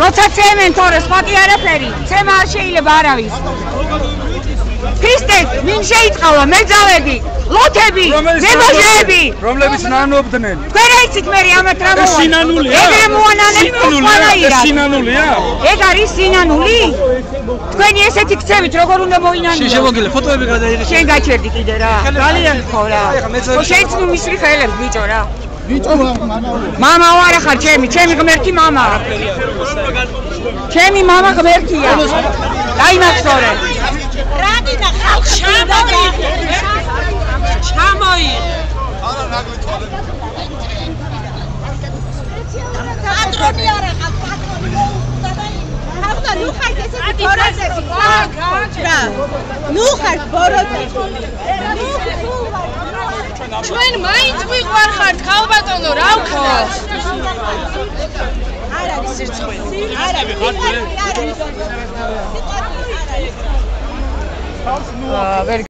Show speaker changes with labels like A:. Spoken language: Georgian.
A: როცა ცემენ თორე სპატი არაფერი, ცემა არ შეიძლება არავის. ფისტეთ, ვინ შეიწყალა, მეძავები, ლოთები, მებოჟეები,
B: რომლებიც ნანობდნენ.
A: თქვენ აიცით მე ამათ რა მოვა.
B: სინანულია.
A: ეგრე მოანანებს
B: სინანულია. სინანულია.
A: ეგ არის სინანული? თქვენი ესეთი ქცევით როგორ უნდა მოინანიო?
B: შემოგილე ფოტოები გადაიღეთ.
A: შენ გაჩერდი კიდე რა. ძალიან ხო რა. ხო შეიძლება მისრი ხელებს ბიჭო რა.
C: ბიჭო
A: მამა ვარ ხარ ჩემი ღმერთი მამა. ჩემი მამა ღმერთია. დაიმახსოვრე.
D: რადგან ხალხი ჩამოიღე.
E: არა ნაკლი თვალე.
D: პატრონი არა ხარ, პატრონი მოუხდა და ხალხა ნუ ხარ ესეთი ბოროტები. რა. ნუ ხარ ბოროტები.
F: ჩვენ მაინც ვიყვარხართ ხალბატონო რა ვქოთ?
D: არ არის სირცხვილი. არ არის. არ არის.
A: ვერ